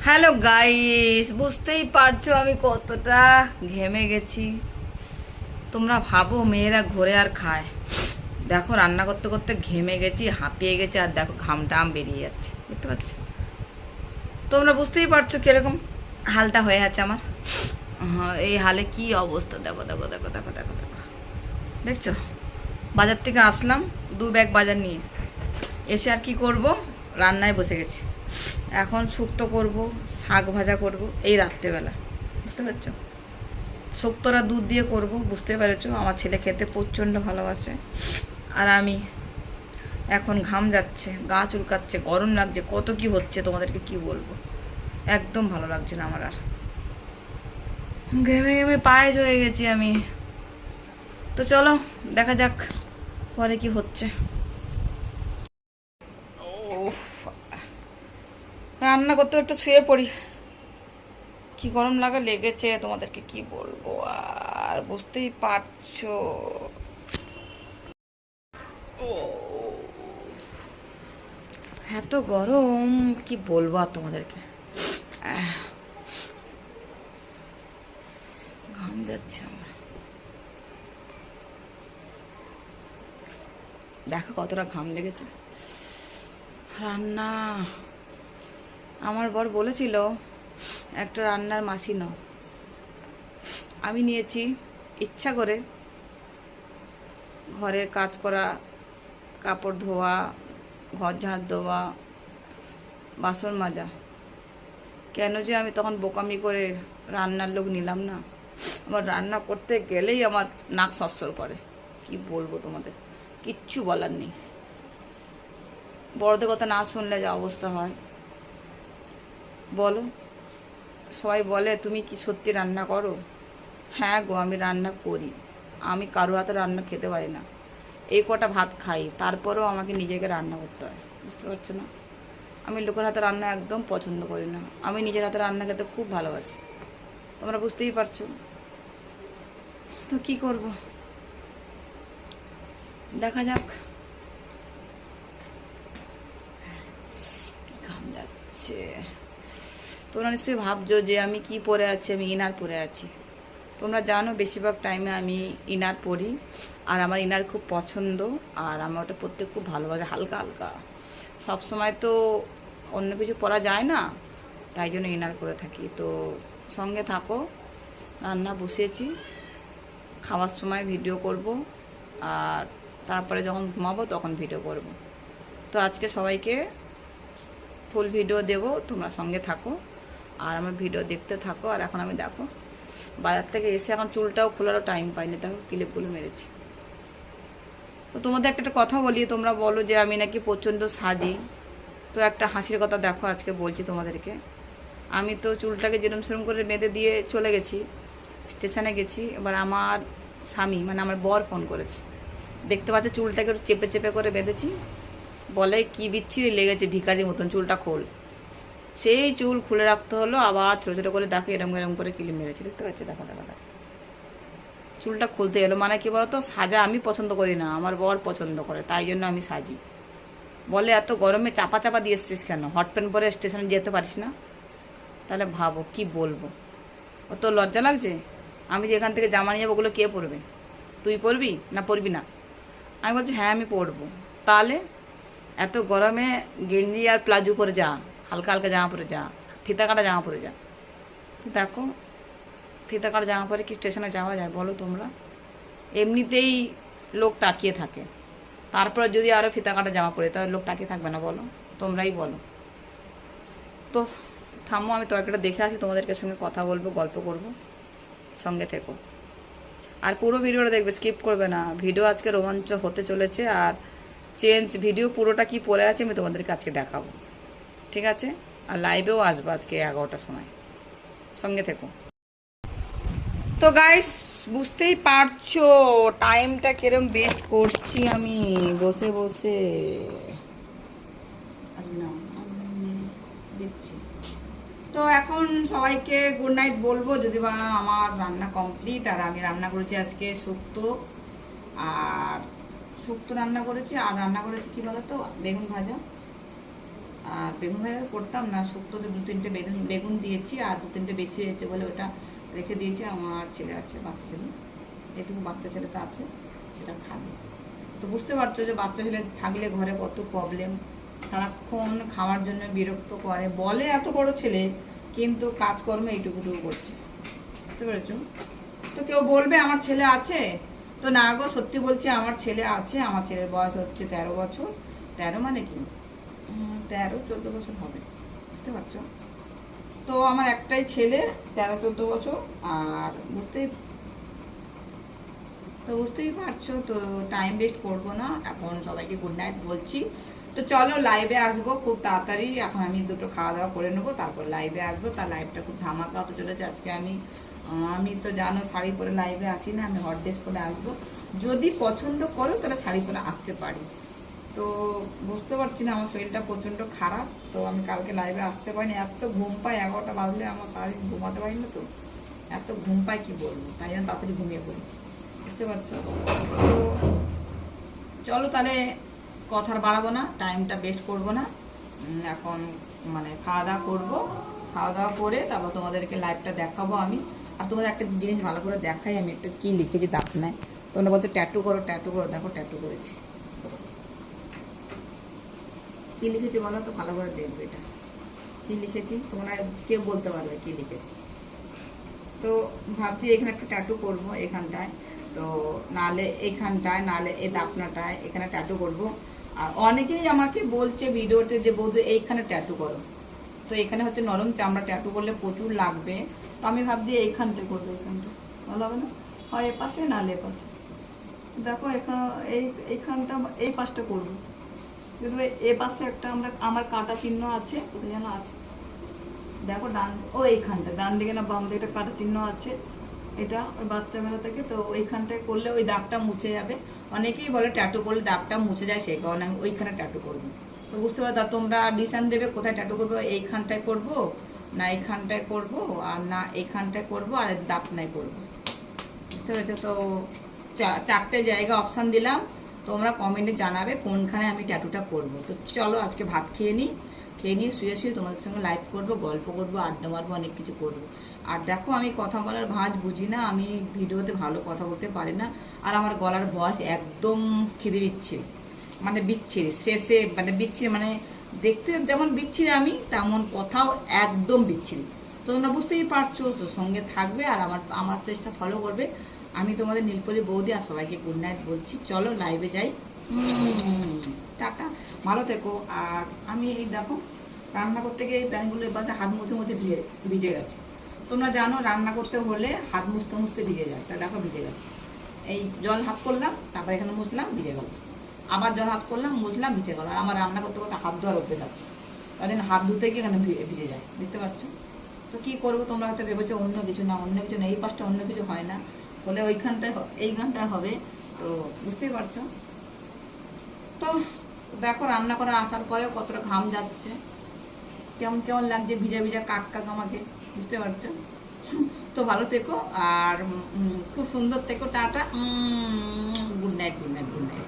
Hello guys, বুঝতেই পারছো আমি কতটা ঘেমে গেছি। তোমরা ভাবো মেয়েরা ঘোরে আর খায়, দেখো রান্না করতে করতে ঘেমে গেছি, হাঁপিয়ে গেছি, আর দেখো ঘামটাম বেরিয়ে যাচ্ছে, বুঝতে পারছো? তোমরা বুঝতেই পারছো কিরকম হালটা হয়ে আছে আমার। এই হালে কি অবস্থা, দেখো দেখো দেখো দেখো দেখো দেখো, দেখছো? বাজার থেকে আসলাম 2 ব্যাগ বাজার নিয়ে এসে আর কি করব, রান্নায় বসে গেছি। এখন শুক্তো করব, শাক ভাজা করব এই রাত্রেবেলা, বুঝতে পারছো? শুক্তোটা দুধ দিয়ে করব, বুঝতে পেরেছো? আমার ছেলে খেতে প্রচণ্ড ভালোবাসে। আর আমি এখন ঘাম যাচ্ছে, গা চুলকাচ্ছে, গরম লাগছে, কত কি হচ্ছে তোমাদেরকে কি বলবো। একদম ভালো লাগছে না আমার আর, ঘেমে ঘেমে পায়েস হয়ে গেছি আমি। তো চলো দেখা যাক পরে কি হচ্ছে। রান্না করতে একটু শুয়ে পড়ি, কি গরম লাগা লেগেছে তোমাদেরকে কি বলবো, আর বুঝতেই পারছো। এত গরম কি বলবো আর তোমাদেরকে, ঘাম যাচ্ছে আমার। দেখো কতটা ঘাম লেগেছে। রান্না আমার বর বলেছিল একটা রান্নার মাসি নাও, আমি নিয়েছি ইচ্ছা করে। ঘরের কাজ করা, কাপড় ধোয়া, ঘর ঝাড় দেওয়া, বাসন মাজা, কেন যে আমি তখন বোকামি করে রান্নার লোক নিলাম না। আমার রান্না করতে গেলেই আমার নাক সরসর করে, কি বলবো তোমাদের, কিচ্ছু বলার নেই। বড়দের কথা না শুনলে যা অবস্থা হয় বলো। সবাই বলে তুমি কি সত্যি রান্না করো? হ্যাঁ গো, আমি রান্না করি। আমি কারো হাতে রান্না খেতে পারি না, এই কটা ভাত খাই, তারপরেও আমাকে নিজেকে রান্না করতে হয়, বুঝতে পারছো না? আমি লোকের হাতে রান্না একদম পছন্দ করি না, আমি নিজের হাতে রান্না খেতে খুব ভালোবাসি, তোমরা বুঝতেই পারছো। তো কি করব, দেখা যাক। ঘাম যাচ্ছে। তোমরা নিশ্চয়ই ভাবছো যে আমি কি পরে আছি, আমি ইনার পরে আছি। তোমরা জানো বেশিরভাগ টাইমে আমি ইনার পরি, আর আমার ইনার খুব পছন্দ, আর আমার ওটা পরতে খুব ভালোবাসে, হালকা হালকা। সবসময় তো অন্য কিছু পরা যায় না, তাই জন্য ইনার পরে থাকি। তো সঙ্গে থাকো, রান্না বসিয়েছি, খাওয়ার সময় ভিডিও করব, আর তারপরে যখন ঘুমাবো তখন ভিডিও করব। তো আজকে সবাইকে ফুল ভিডিও দেব, তোমরা সঙ্গে থাকো আর আমার ভিডিও দেখতে থাকো। আর এখন আমি দেখো বাজার থেকে এসে এখন চুলটাও খোলারও টাইম পাইনি, দেখো ক্লিপগুলো মেরেছি। তো তোমাদের একটা কথা বলি, তোমরা বলো যে আমি নাকি প্রচণ্ড সাজি। তো একটা হাসির কথা দেখো আজকে বলছি তোমাদেরকে। আমি তো চুলটাকে যেরম সেরম করে বেঁধে দিয়ে চলে গেছি, স্টেশনে গেছি। এবার আমার স্বামী মানে আমার বর ফোন করেছে, দেখতে পাচ্ছে চুলটাকে একটু চেপে চেপে করে বেঁধেছি, বলে কি বিচ্ছিরি লেগেছে, ভিখারির মতন, চুলটা খোল। সেই চুল খুলে রাখতে হলো, আবার ছোটো ছোটো করে দেখো এরম এরম করে কিলি মেরেছে, দেখতে পাচ্ছি, দেখো দেখো দেখো। চুলটা খুলতে এলো, মানে কি বলতো, সাজা আমি পছন্দ করি না, আমার বর পছন্দ করে, তাই জন্য আমি সাজি। বলে এত গরমে চাপা চাপা দিয়ে এসছিস কেন, হট প্যান্ট পরে স্টেশনে যেতে পারিস না? তাহলে ভাবো কি বলবো, ও তো লজ্জা লাগছে। আমি যে এখান থেকে জামা নিয়ে যাবো, ওগুলো কে পরবে? তুই পরবি না পরবি না? আমি বলছি হ্যাঁ আমি পরবো। তাহলে এত গরমে গেঞ্জি আর প্লাজো পরে যা, হালকা হালকা জামা পরে যা, ফিতা কাটা জামা পরে যা। দেখো ফিতা কাটা জামা পরে কি স্টেশনে যাওয়া যায় বলো তোমরা? এমনিতেই লোক তাকিয়ে থাকে, তারপরে যদি আরও ফিতা কাটা জামা পরে, তাহলে লোক তাকিয়ে থাকবে না বলো? তোমরাই বলো। তো থামো, আমি তরকারিটা দেখে আসি, তোমাদেরকে সঙ্গে কথা বলবো, গল্প করব, সঙ্গে থেকো। আর পুরো ভিডিওটা দেখবে, স্কিপ করবে না। ভিডিও আজকে রোমাঞ্চ হতে চলেছে, আর চেঞ্জ ভিডিও পুরোটা কি পড়ে আছে আমি তোমাদেরকে আজকে দেখাবো, ঠিক আছে? আর লাইভেও আসবো আজকে 11টার সময়, সঙ্গে থেকো। তো গাইস বুঝতেই পারছো টাইমটা কিরম ওয়েস্ট করছি আমি বসে বসে। দেখছি তো এখন সবাইকে গুড নাইট বলবো, যদি বা আমার রান্না কমপ্লিট। আর আমি রান্না করেছি আজকে শুক্তো, আর শুক্তো রান্না করেছি, আর রান্না করেছি কি বলতো, বেগুন ভাজা আর বেগুন ভাজা করতাম না, শুক্তোতে 2-3টে বেগুন বেগুন দিয়েছি, আর 2-3টে বেশি হয়েছে বলে ওটা রেখে দিয়েছি। আমার ছেলে আছে, বাচ্চা ছেলে, এটুকু বাচ্চা ছেলেটা আছে, সেটা খাবে। তো বুঝতে পারছো যে বাচ্চা ছেলে থাকলে ঘরে কত প্রবলেম, সারাক্ষণ খাওয়ার জন্য বিরক্ত করে, বলে এত বড় ছেলে কিন্তু কাজকর্মে এইটুকুটুকু করছে, বুঝতে পেরেছো? তো কেউ বলবে আমার ছেলে আছে, তো না গো, সত্যি বলছি আমার ছেলে আছে। আমার ছেলের বয়স হচ্ছে 13 বছর। 13 মানে কি, 13-14 বছর হবে, বুঝতে পারছো? তো আমার একটাই ছেলে, 13-14 বছর। আর বুঝতেই পারছো। তো টাইম ওয়েস্ট করবো না, এখন সবাইকে গুড নাইট বলছি। তো চলো লাইভে আসবো খুব তাড়াতাড়ি, এখন আমি দুটো খাওয়া দাওয়া করে নেবো, তারপর লাইভে আসবো। তার লাইভটা খুব ধামাকা হতে চলেছে আজকে। আমি তো জানো শাড়ি পরে লাইভে আসি না, আমি হট ড্রেস পরে আসবো। যদি পছন্দ করো তাহলে শাড়ি পরে আসতে পারি। তো বুঝতে পারছি না, আমার শরীরটা প্রচণ্ড খারাপ, তো আমি কালকে লাইভে আসতে পারিনি। এত ঘুম পাই, 11টা বাজলে আমার সারাদিন ঘুমাতে পারি না, তো এত ঘুম পাই কি বলবো, তাই জন্য তাড়াতাড়ি ঘুমিয়ে পড়ি, বুঝতে পারছো? তো চলো তাহলে কথা আর বাড়াবো না, টাইমটা বেস্ট করবো না। এখন মানে খাওয়া দাওয়া করবো, খাওয়া দাওয়া করে তারপর তোমাদেরকে লাইভটা দেখাবো আমি। আর তোমাদের একটা জিনিস ভালো করে দেখাই, আমি একটা কী লিখেছি দাগ নাই। তোমরা বলছো ট্যাটু করো, ট্যাটু করো, দেখো ট্যাটু করেছি। কী লিখেছি বলো তো, ভালো করে দেখবে এটা কী লিখেছি, তোমরা কেউ বলতে পারবে কী লিখেছি। তো ভাবছি এখানে একটা ট্যাটু করবো এখানটায়, তো নালে এইখানটায়, নালে এই দাপনাটায় এখানে ট্যাটু করব। আর অনেকেই আমাকে বলছে ভিডিওতে যে বৌদি এইখানে ট্যাটু করো, তো এখানে হচ্ছে নরম চামড়া, ট্যাটু করলে প্রচুর লাগবে। তো আমি ভাবছি এইখানটা করবো, এইখানটা ভালো হবে না, হয় এ পাশে নালে এ পাশে। দেখো এখানে এইখানটা এই পাশটা করবো, কিন্তু এ পাশে একটা আমার কাটা চিহ্ন আছে, কোথায় যেন আছে দেখো, এইখানটা ডান দিকে না বাম দিকে একটা কাটা চিহ্ন আছে, এটা ওই বাচ্চা মেলা থেকে। তো ওইখানটায় করলে ওই দাগটা মুছে যাবে। অনেকেই বলে ট্যাটু করলে দাগটা মুছে যায়, সেই কারণে আমি ওইখানে ট্যাটু করবো। তো বুঝতে পারো, তোমরা ডিসিশন দেবে কোথায় ট্যাটু করবো, এইখানটায় করব না এইখানটায় করব, আর না এইখানটায় করব আর দাপনায় করব, বুঝতে পেরেছো? তো 4টে জায়গা অপশান দিলাম, তোমরা কমেন্টে জানাবে কোনখানে আমি ট্যাটুটা করব। তো চলো আজকে ভাত খেয়ে নিয়ে শুয়ে তোমাদের সঙ্গে লাইভ করবো, গল্প করবো, আড্ডা মারবো, অনেক কিছু করবো। আর দেখো আমি কথা বলার ভাঁজ বুঝি না, আমি ভিডিওতে ভালো কথা বলতে পারি না। আর আমার গলার ভয়েস একদম খিদে বিচ্ছিরি, মানে বিচ্ছিরি শেষে, মানে বিচ্ছিরি, মানে দেখতে যেমন বিচ্ছিরি আমি, তেমন কথাও একদম বিচ্ছিরি। তো তোমরা বুঝতেই পারছো, তো সঙ্গে থাকবে আর আমার পেজটা ফলো করবে। আমি তোমাদের নীলপরি বৌদি, আর সবাইকে গুড নাইট বলছি। চলো লাইভে যাই, টাটা, ভালো থেকো। আর আমি এই দেখো রান্না করতে গিয়ে এই প্যানগুলো বাসে হাত মুছে মুছে ভিজে গেছে। তোমরা জানো রান্না করতে হলে হাত মুছতে মুছতে ভিজে যায়, তা দেখো ভিজে গেছে। এই জল হাত করলাম, তারপর এখানে মুছলাম, ভিজে গেল, আবার জল হাত করলাম, মুছলাম, ভিজে গেল। আর আমার রান্না করতে করতে হাত ধোয়ার অভ্যেস আছে, তাদের হাত ধুতে গিয়ে এখানে ভিজে যায়, দেখতে পাচ্ছ? তো কী করবো, তোমরা হয়তো ভেবেছো অন্য কিছু, না অন্য কিছু না, এই পাশটা অন্য কিছু হয় না, বলে ওইখানটায় এইখানটায় হবে। তো বুঝতেই পারছো। তো দেখো রান্না করে আসার পরে কতটা ঘাম যাচ্ছে, কেমন কেমন লাগছে, ভিজা ভিজা কাক কাক আমাকে, বুঝতে পারছো? তো ভালো থেকো আর খুব সুন্দর থেকো, tata, good night, good night, good night.